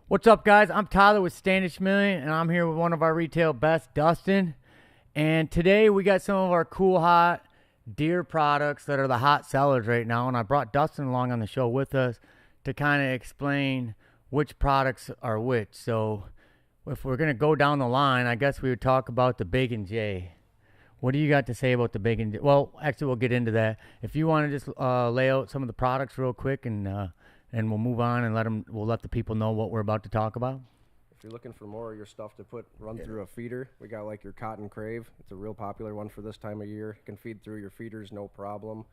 What's up, guys? I'm Tyler with Standish Milling, and I'm here with one of our retail best, Dustin. And today we got some of our cool, hot deer products that are the hot sellers right now. And I brought Dustin along on the show with us to kind of explain which products are which. So if we're going to go down the line, I guess we would talk about the Big and J. What do you got to say about the Big and J? Well, actually, we'll get into that. If you want to just lay out some of the products real quick, and we'll move on and we'll let the people know what we're about to talk about. If you're looking for more of your stuff to run through a feeder, we got like your Cotton Crave. It's a real popular one for this time of year. You can feed through your feeders, no problem.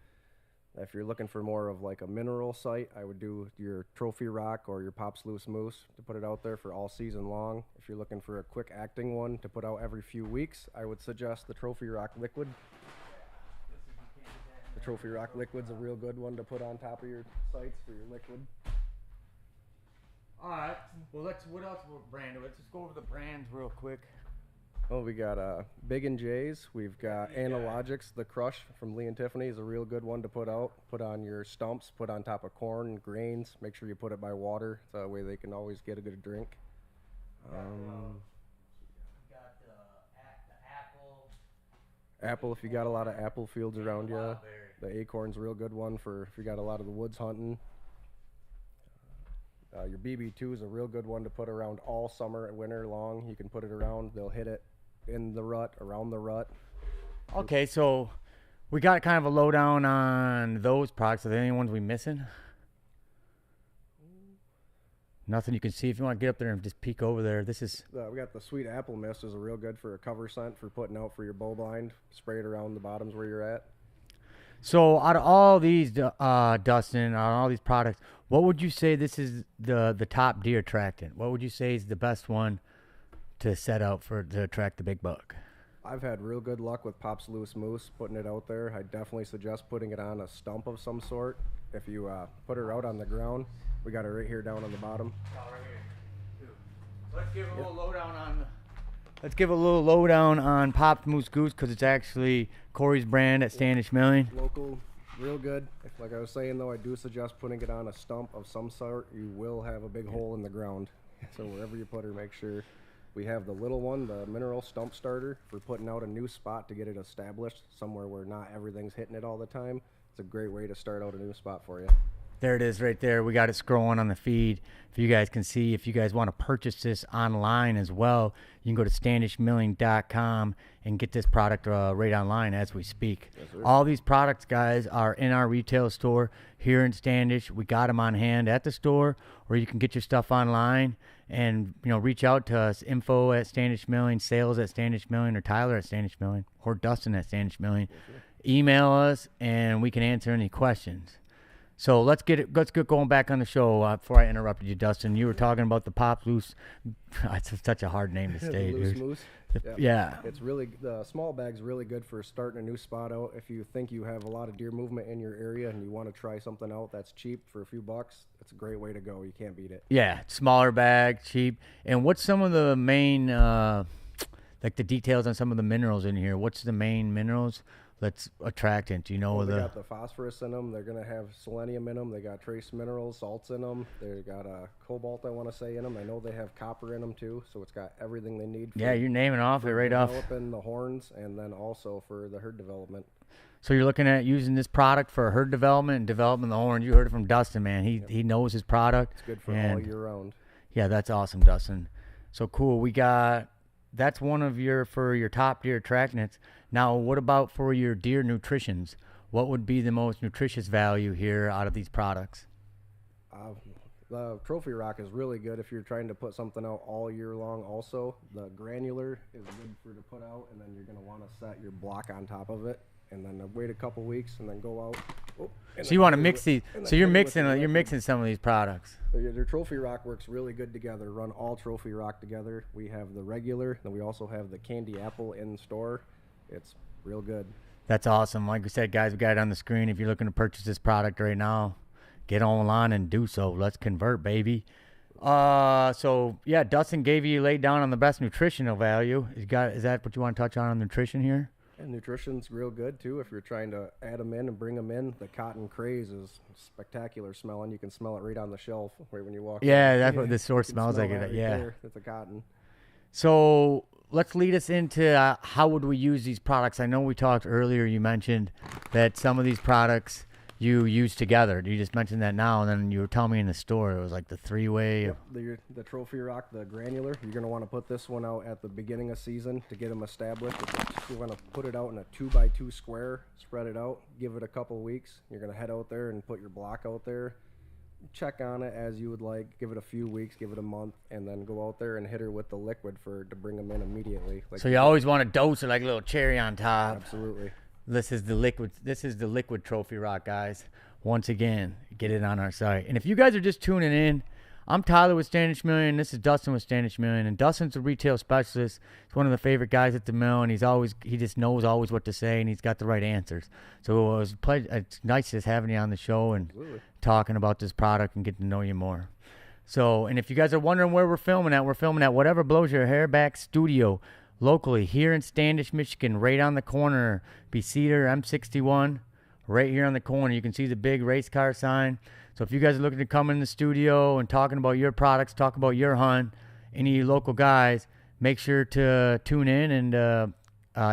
If you're looking for more of like a mineral site, I would do your Trophy Rock or your Pops Loose Moose to put it out there for all season long. If you're looking for a quick acting one to put out every few weeks, I would suggest the Trophy Rock Liquid. The Trophy Rock Liquid's a real good one to put on top of your sites for your liquid. All right. Well, what else brand? Let's just go over the brands real quick. Oh, we got Big and J's. We've got Analogics. The Crush from Lee and Tiffany is a real good one to put out. Put on your stumps, put on top of corn, grains. Make sure you put it by water. So that way they can always get a good drink. We got the apple. Apple, if you got a lot of apple fields around you. The acorn's a real good one for if you got a lot of the woods hunting. Your BB2 is a real good one to put around all summer and winter long. You can put it around. They'll hit it in the rut, around the rut. Okay, so we got kind of a lowdown on those products. Are there any ones we missing? Nothing you can see. If you want to get up there and just peek over there, this is... we got the Sweet Apple Mist is a real good for a cover scent for putting out for your bow blind. Spray it around the bottoms where you're at. So out of all these, Dustin, out of all these products, what would you say this is the top deer attractant? What would you say is the best one to set out to attract the big buck? I've had real good luck with Pops Loose Moose, putting it out there. I definitely suggest putting it on a stump of some sort. If you put her out on the ground, we got her right here down on the bottom. Oh, right here. So let's give a little lowdown on... Let's give a little lowdown on Pops Moose Goose because it's actually Corey's brand at Standish Milling. Local, real good. Like I was saying, though, I do suggest putting it on a stump of some sort. You will have a big hole in the ground. So wherever you put her, make sure. We have the little one, the mineral stump starter, for putting out a new spot to get it established somewhere where not everything's hitting it all the time. It's a great way to start out a new spot for you. There it is right there. We got it scrolling on the feed. If you guys can see, if you guys want to purchase this online as well, you can go to standishmilling.com and get this product right online as we speak. Yes, all these products, guys, are in our retail store here in Standish. We got them on hand at the store, or you can get your stuff online and reach out to us, info at Standish Milling, sales at Standish Milling, or Tyler at Standish Milling, or Dustin at Standish Milling. Yes, email us, and we can answer any questions. So let's get going back on the show. Before I interrupted you, Dustin, you were talking about the Pop Loose. It's such a hard name to say. Loose Moose. Yeah. It's really, the small bag's really good for starting a new spot out. If you think you have a lot of deer movement in your area and you want to try something out that's cheap for a few bucks, it's a great way to go. You can't beat it. Yeah, smaller bag, cheap. And what's some of the main, like the details on some of the minerals in here? What's the main minerals that's attractant? Do you know? They got the phosphorus in them. They're going to have selenium in them. They got trace minerals, salts in them. They got cobalt, I want to say, in them. I know they have copper in them too, so it's got everything they need. Yeah, you're naming off it right off. Developing the horns, and then also for the herd development. So you're looking at using this product for herd development and developing the horns. You heard it from Dustin, man. He knows his product. It's good for all year round. Yeah, that's awesome, Dustin. So cool. That's one of your top deer attractants. Now, what about for your deer nutritions? What would be the most nutritious value here out of these products? The Trophy Rock is really good if you're trying to put something out all year long. Also, the granular is good to put out, and then you're going to want to set your block on top of it, and then wait a couple weeks, and then go out. So you want to mix these? So you're mixing some of these products. So your Trophy Rock works really good together. Run all Trophy Rock together. We have the regular, and we also have the candy apple in store. It's real good. That's awesome. Like we said, guys, we got it on the screen. If you're looking to purchase this product right now, get online and do so. Let's convert, baby. So yeah, Dustin laid down on the best nutritional value. Is that what you want to touch on nutrition here? And nutrition's real good too. If you're trying to add them in and bring them in, the cotton craze is spectacular smelling. You can smell it right on the shelf right when you walk in. Yeah, that's what the store You can smells smell like. that right Yeah. there. It's a cotton. So let's lead us into how would we use these products. I know we talked earlier. You mentioned that some of these products you use together. You just mentioned that now, and then you were telling me in the store it was like the three-way. Yep, the Trophy Rock, the granular. You're going to want to put this one out at the beginning of season to get them established. You want to put it out in a 2x2 square, spread it out, give it a couple weeks. You're going to head out there and put your block out there. Check on it as you would like. Give it a few weeks, give it a month, and then go out there and hit her with the liquid to bring them in immediately. So you always want to dose it like a little cherry on top. Absolutely. This is the liquid. This is the liquid Trophy Rock, guys. Once again, get it on our site. And if you guys are just tuning in, I'm Tyler with Standish Milling. This is Dustin with Standish Milling. And Dustin's a retail specialist. He's one of the favorite guys at the mill, and he just knows always what to say, and he's got the right answers. So it was a pleasure. It's nice just having you on the show and talking about this product and getting to know you more. So, and if you guys are wondering where we're filming at Whatever Blows Your Hair Back Studio, locally here in Standish, Michigan, right on the corner, be Cedar M61, right here on the corner. You can see the big race car sign. So if you guys are looking to come in the studio and talking about your products, talk about your hunt, any local guys, make sure to tune in and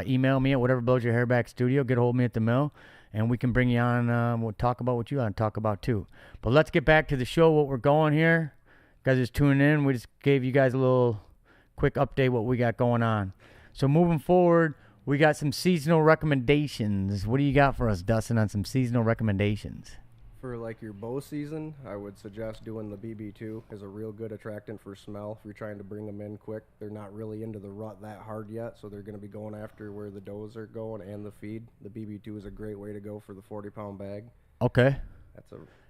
email me at Whatever Blows Your Hair Back Studio. Get a hold of me at the mill, and we can bring you on. We'll talk about what you want to talk about too. But let's get back to the show, what we're going here. You guys just tuning in. We just gave you guys a little quick update what we got going on. So moving forward, we got some seasonal recommendations. What do you got for us, Dustin, on some seasonal recommendations? For like your bow season, I would suggest doing the BB2 is a real good attractant for smell. If you're trying to bring them in quick, they're not really into the rut that hard yet, so they're going to be going after where the does are going and the feed. The BB2 is a great way to go for the 40-pound bag. Okay.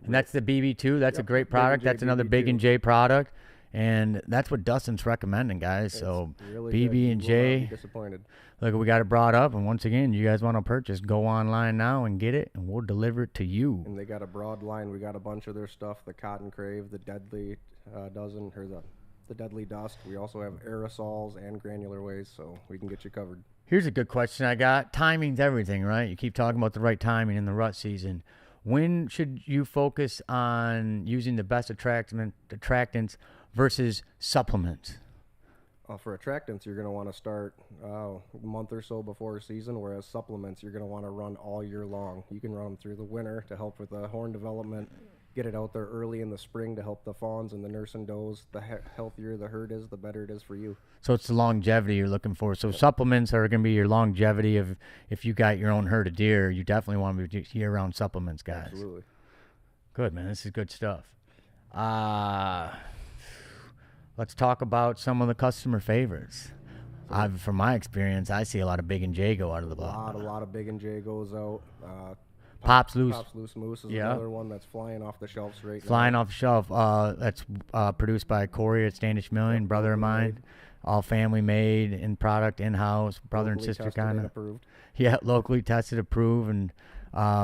And that's the BB2. That's a great product. That's another Big and J product. And that's what Dustin's recommending, guys. So really BB and J. Disappointed. Look, we got it brought up, and once again, you guys want to purchase, go online now and get it, and we'll deliver it to you. And they got a broad line. We got a bunch of their stuff: the Cotton Crave, the Deadly the Deadly Dust. We also have aerosols and granular ways, so we can get you covered. Here's a good question I got. Timing's everything, right? You keep talking about the right timing in the rut season. When should you focus on using the best attractants versus supplements? For attractants, you're going to want to start a month or so before season, whereas supplements, you're going to want to run all year long. You can run them through the winter to help with the horn development, get it out there early in the spring to help the fawns and the nursing does. The healthier the herd is, the better it is for you. So it's the longevity you're looking for. So supplements are going to be your longevity of if you got your own herd of deer, you definitely want to be year-round supplements, guys. Absolutely. Good, man. This is good stuff. Let's talk about some of the customer favorites. From my experience, I see a lot of Big and J go out of the block. A lot of Big and J goes out. Pops Loose Moose is another one that's flying off the shelves right now. Flying off the shelf. That's produced by Corey at Standish Milling, brother of mine. All family made, in product, in-house, brother and sister kind of. Yeah, locally tested, approved, and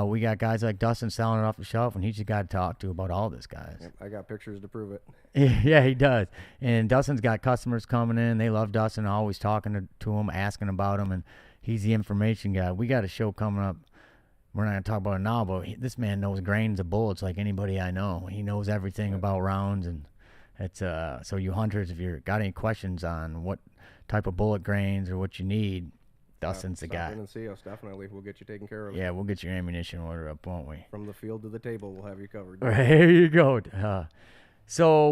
we got guys like Dustin selling it off the shelf, and he's just got to talk to about all this, guys. Yep, I got pictures to prove it. Yeah, he does. And Dustin's got customers coming in. They love Dustin, always talking to him, asking about him, and he's the information guy. We got a show coming up. We're not going to talk about it now, but this man knows grains of bullets like anybody I know. He knows everything about rounds, and it's so you hunters, if you've got any questions on what type of bullet grains or what you need, Dustin's the guy. Stop in and see us, definitely. We'll get you taken care of. Yeah, we'll get your ammunition order up, won't we? From the field to the table, we'll have you covered. There you go. So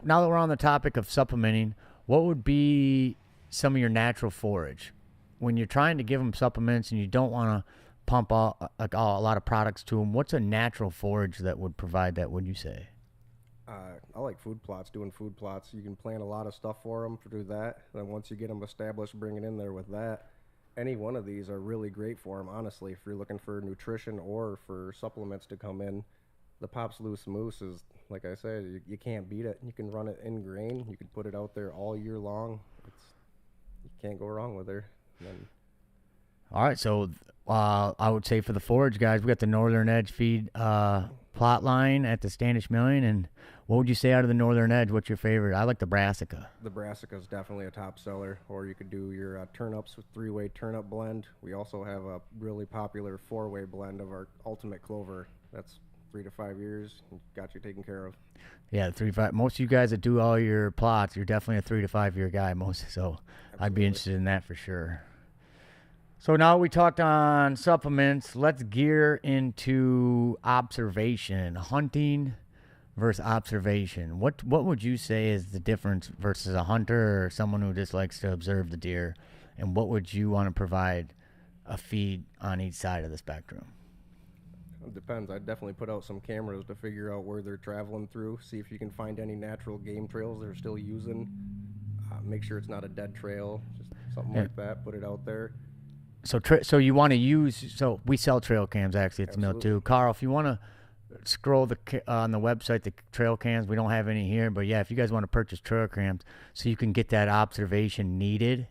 now that we're on the topic of supplementing, what would be some of your natural forage? When you're trying to give them supplements and you don't want to pump a lot of products to them, what's a natural forage that would provide that, would you say? I like food plots, doing food plots. You can plant a lot of stuff for them through that. Then once you get them established, bring it in there with that. Any one of these are really great for them, honestly. If you're looking for nutrition or for supplements to come in, the Pops Loose Moose is, like I said, you can't beat it. You can run it in grain. You can put it out there all year long. You can't go wrong with her. All right, so I would say for the forage guys, we got the Northern Edge feed plot line at the Standish Milling. And what would you say out of the Northern Edge? What's your favorite? I like the Brassica. The Brassica is definitely a top seller, or you could do your turnips with 3-way turnip blend. We also have a really popular 4-way blend of our Ultimate Clover. That's 3 to 5 years, and got you taken care of. Yeah, 3 to 5. Most of you guys that do all your plots, you're definitely a 3 to 5 year guy. So Absolutely. I'd be interested in that for sure. So now we talked on supplements. Let's gear into observation, hunting versus observation. What would you say is the difference versus a hunter or someone who just likes to observe the deer? And what would you want to provide a feed on each side of the spectrum? It depends. I'd definitely put out some cameras to figure out where they're traveling through, see if you can find any natural game trails they're still using. Make sure it's not a dead trail, just something like that. Put it out there. So you want to use, so we sell trail cams actually at the mill too. Carl, if you want to scroll on the website, the trail cams, we don't have any here, but yeah, if you guys want to purchase trail cams so you can get that observation needed,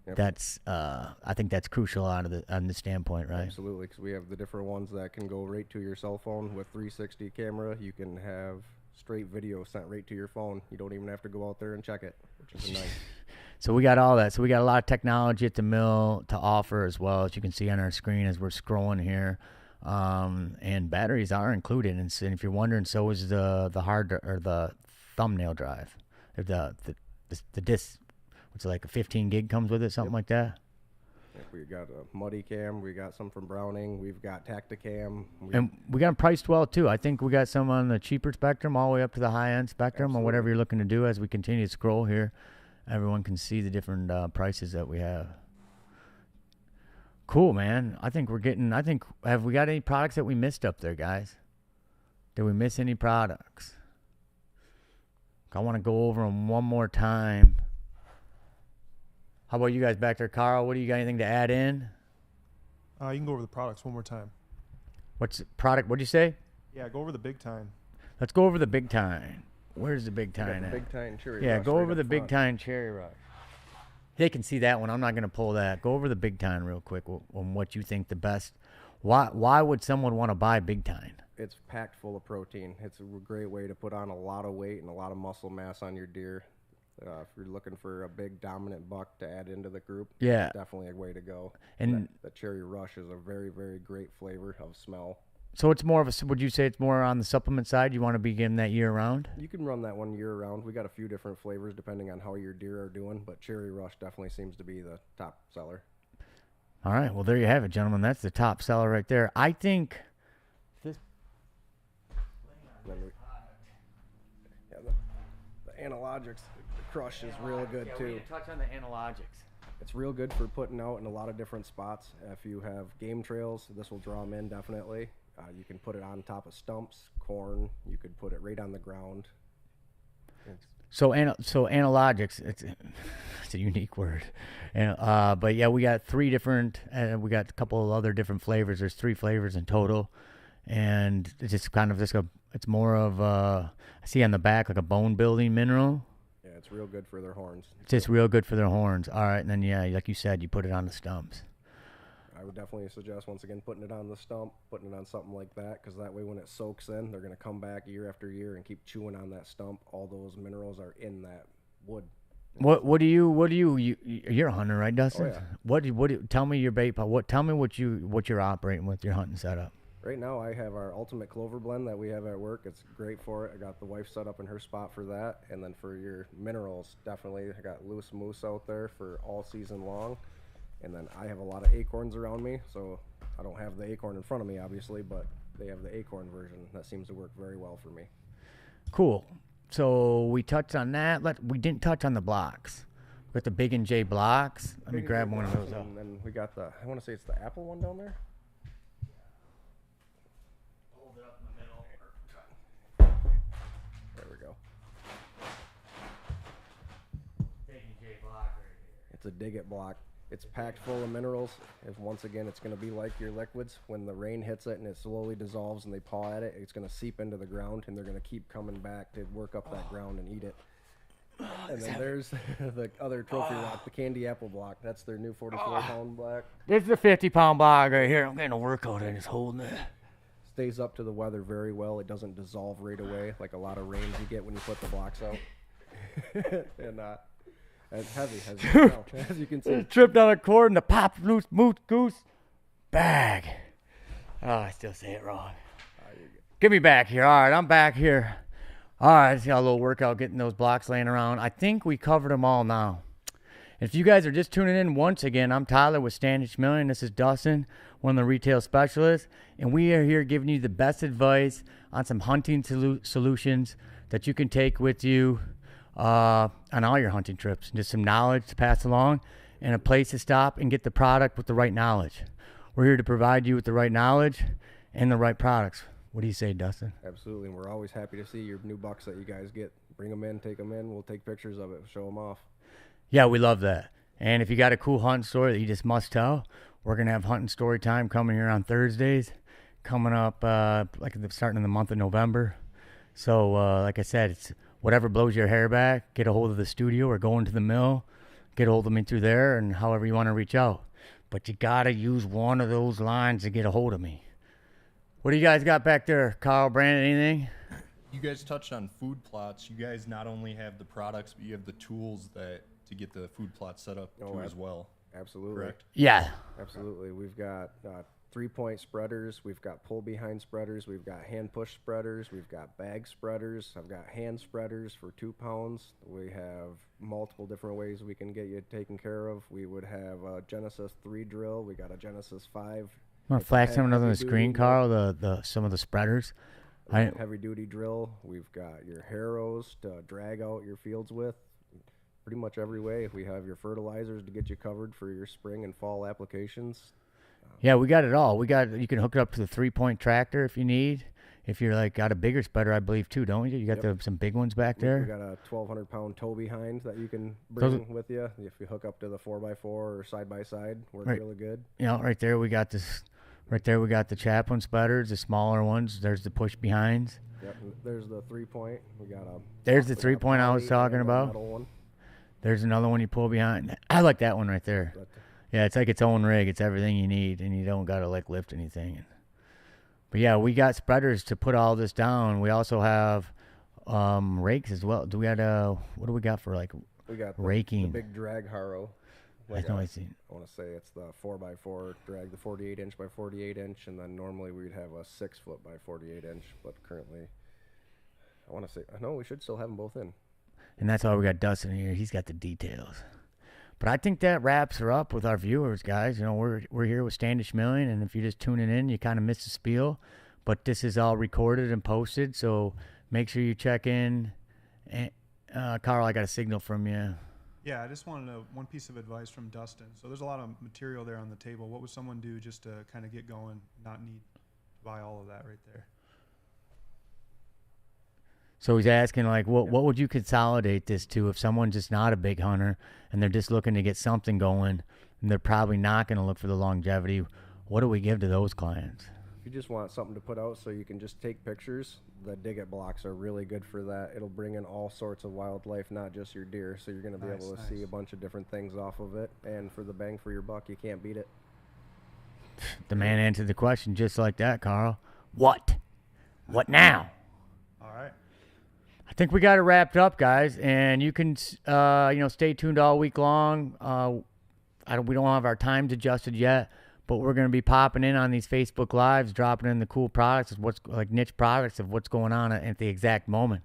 that's I think that's crucial on the standpoint, right? Absolutely, because we have the different ones that can go right to your cell phone with 360 camera. You can have straight video sent right to your phone. You don't even have to go out there and check it, which is nice. So we got all that. So we got a lot of technology at the mill to offer as well, as you can see on our screen as we're scrolling here. And batteries are included. And if you're wondering, so is the the thumbnail drive. The disc, which is like a 15 gig comes with it, something like that. We got a Muddy Cam. We got some from Browning. We've got Tacticam. And we got them priced well too. I think we got some on the cheaper spectrum all the way up to the high end spectrum. Absolutely. Or whatever you're looking to do. As we continue to scroll here, everyone can see the different prices that we have. Cool, man. Have we got any products that we missed up there, guys? Did we miss any products? I want to go over them one more time. How about you guys back there, Carl? What do you got? Anything to add in? You can go over the products one more time. What's the product? What'd you say? Yeah, go over the Big Tine. Let's go over the Big Tine. Where's the Big Tine at? Big Tine Cherry Rush. Yeah, go over the Big Tine Cherry Rush. They can see that one. I'm not going to pull that. Go over the Big Tine real quick on what you think the best. Why would someone want to buy Big Tine? It's packed full of protein. It's a great way to put on a lot of weight and a lot of muscle mass on your deer. If you're looking for a big dominant buck to add into the group, yeah, definitely a way to go. And the Cherry Rush is a very, very great flavor of smell. So it's more of a, would you say it's more on the supplement side? You want to be getting that year round? You can run that one year round. We got a few different flavors depending on how your deer are doing, but Cherry Rush definitely seems to be the top seller. All right. Well, there you have it, gentlemen. That's the top seller right there. I think this. The analogics, the Crush is real good too. We need to touch on the analogics. It's real good for putting out in a lot of different spots. If you have game trails, this will draw them in definitely. You can put it on top of stumps, corn. You could put it right on the ground. So analogics, it's a unique word. And but yeah, we got 3 different, we got a couple of other different flavors. There's 3 flavors in total, and it's just kind of it's more of I see on the back like a bone building mineral. Yeah, it's real good for their horns. It's just real good for their horns. All right, and then yeah, like you said, you put it on the stumps. I would definitely suggest, once again, putting it on the stump, putting it on something like that, because that way when it soaks in, they're going to come back year after year and keep chewing on that stump. All those minerals are in that wood. What do you you're a hunter, right, Dustin? Oh, yeah. Tell me your bait pot. Tell me what you're operating with your hunting setup. Right now I have our Ultimate Clover blend that we have at work. It's great for it. I got the wife set up in her spot for that. And then for your minerals, definitely I got loose moose out there for all season long. And then I have a lot of acorns around me, so I don't have the acorn in front of me, obviously, but they have the acorn version. That seems to work very well for me. Cool. So we touched on that. We didn't touch on the blocks. We got the Big and J blocks. Let me grab one of those up. And then we got I want to say it's the apple one down there. Hold it up in the middle. There we go. Big and J block right here. It's a Dig It block. It's packed full of minerals. Once again, it's going to be like your liquids. When the rain hits it and it slowly dissolves and they paw at it, it's going to seep into the ground, and they're going to keep coming back to work up that ground and eat it. And then there's the other trophy block, the Candy Apple block. That's their new 44-pound block. This is a 50-pound block right here. I'm getting a workout. I just holding it. stays up to the weather very well. It doesn't dissolve right away like a lot of rains you get when you put the blocks out. And it's heavy, as you can see. Tripped on a cord and the pop loose moose goose bag. Oh, I still say it wrong. Get me back here. All right, I'm back here. All right, I just got a little workout getting those blocks laying around. I think we covered them all now. If you guys are just tuning in once again, I'm Tyler with Standish Milling. This is Dustin, one of the retail specialists, and we are here giving you the best advice on some hunting solutions that you can take with you on all your hunting trips. Just some knowledge to pass along and a place to stop and get the product with the right knowledge. We're here to provide you with the right knowledge and the right products. What do you say, Dustin? Absolutely, and we're always happy to see your new bucks that you guys get. Bring them in, take them in. We'll take pictures of it, show them off. Yeah, we love that. And if you got a cool hunting story that you just must tell, we're going to have hunting story time coming here on Thursdays, coming up starting in the month of November. So, like I said, it's whatever blows your hair back, get a hold of the studio or go into the mill, get a hold of me through there, and however you want to reach out. But you got to use one of those lines to get a hold of me. What do you guys got back there, Carl, Brandon, anything? You guys touched on food plots. You guys not only have the products, but you have the tools to get the food plot set up too as well. Absolutely. Correct? Yeah. Absolutely. We've got 3-point spreaders. We've got pull behind spreaders. We've got hand push spreaders. We've got bag spreaders. I've got hand spreaders for 2 pounds. We have multiple different ways we can get you taken care of. We would have a Genesis 3 drill. We got a Genesis 5. Want to flash some of those on the screen, Carl? Some of the spreaders. Heavy duty drill. We've got your harrows to drag out your fields with. Pretty much every way. We have your fertilizers to get you covered for your spring and fall applications. Yeah, we got it all. You can hook it up to the 3-point tractor if you need. If you're got a bigger spreader, I believe too, don't you? You got some big ones back there. We got a 1,200-pound tow behind that you can bring with you. If you hook up to the 4x4 or side by side, works really good. Right there we got this. Right there we got the Chaplin spreaders, the smaller ones. There's the push behinds. Yep. There's the 3-point. There's the 3-point I was talking about. There's another one you pull behind. I like that one right there. Yeah, it's like its own rig. It's everything you need, and you don't got to lift anything. But yeah, we got spreaders to put all this down. We also have rakes as well. Do we got what do we got for we got raking? The big drag harrow. I want to say it's the 4x4 drag, the 48-inch by 48-inch, and then normally we'd have a 6-foot by 48-inch. But currently, I want to say we should still have them both in. And that's why we got Dustin here. He's got the details. But I think that wraps her up with our viewers, guys. We're here with Standish Milling, and if you're just tuning in, you kind of missed the spiel. But this is all recorded and posted, so make sure you check in. And, Carl, I got a signal from you. Yeah, I just wanted one piece of advice from Dustin. So there's a lot of material there on the table. What would someone do just to kind of get going, not need to buy all of that right there? So he's asking, what would you consolidate this to if someone's just not a big hunter and they're just looking to get something going and they're probably not going to look for the longevity? What do we give to those clients? If you just want something to put out so you can just take pictures, the dig-it blocks are really good for that. It'll bring in all sorts of wildlife, not just your deer. So you're going to be able to see a bunch of different things off of it. And for the bang for your buck, you can't beat it. The man answered the question just like that, Carl. What? What now? All right. I think we got it wrapped up, guys, and you can, stay tuned all week long. We don't have our times adjusted yet, but we're going to be popping in on these Facebook Lives, dropping in the cool products, niche products of what's going on at the exact moment.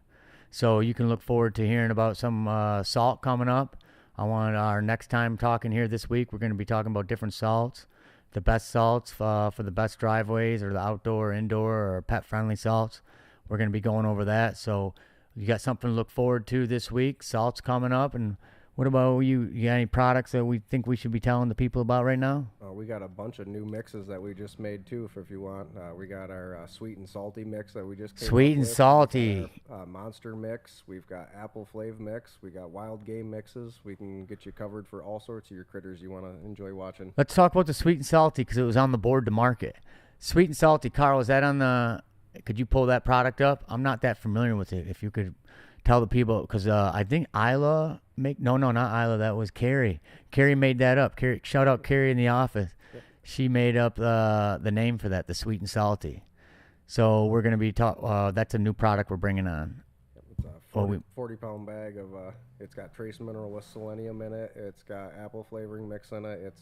So you can look forward to hearing about some salt coming up. I want our next time talking here this week, we're going to be talking about different salts, the best salts for the best driveways or the outdoor, indoor, or pet-friendly salts. We're going to be going over that, so you got something to look forward to this week. Salt's coming up. And what about you? You got any products that we think we should be telling the people about right now? We got a bunch of new mixes that we just made, too, if you want. We got our sweet and salty mix that we just came Sweet up and with. salty. Monster mix. We've got apple flav mix. We got wild game mixes. We can get you covered for all sorts of your critters you want to enjoy watching. Let's talk about the sweet and salty because it was on the board to market. Sweet and salty. Carl, is that on the... Could you pull that product up? I'm not that familiar with it. If you could tell the people, because I think Isla not Isla. That was Carrie. Carrie made that up. Shout out Carrie in the office. Yep. She made up the name for that, the sweet and salty. So we're gonna be that's a new product we're bringing on. It's a 40-pound bag of. It's got trace mineral with selenium in it. It's got apple flavoring mix in it.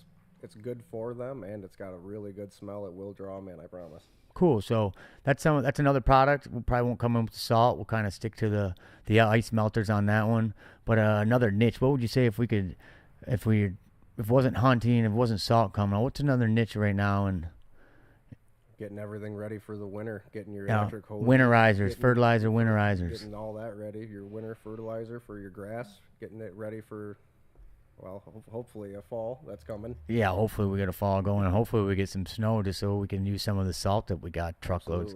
It's good for them, and it's got a really good smell. It will draw them in, I promise. Cool. So that's another product. We probably won't come in with the salt. We'll kind of stick to the ice melters on that one. But another niche. What would you say if it wasn't hunting, if it wasn't salt coming on? What's another niche right now? And getting everything ready for the winter. Getting your electric hose. Winterizers, fertilizer winterizers. Getting all that ready. Your winter fertilizer for your grass. Getting it ready for. Well, hopefully a fall that's coming. Yeah, hopefully we get a fall going, and hopefully we get some snow just so we can use some of the salt that we got, truckloads.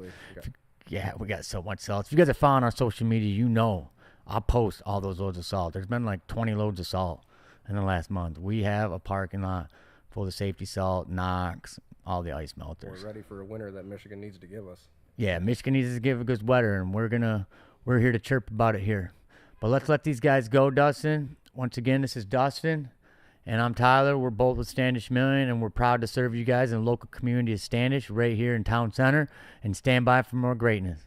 Yeah, we got so much salt. If you guys have followed our social media, you know I'll post all those loads of salt. There's been like 20 loads of salt in the last month. We have a parking lot full of safety salt, Knox, all the ice melters. We're ready for a winter that Michigan needs to give us. Yeah, Michigan needs to give a good weather, and we're here to chirp about it here. But let's let these guys go, Dustin. Once again, this is Dustin, and I'm Tyler. We're both with Standish Milling, and we're proud to serve you guys in the local community of Standish right here in Town Center, and stand by for more greatness.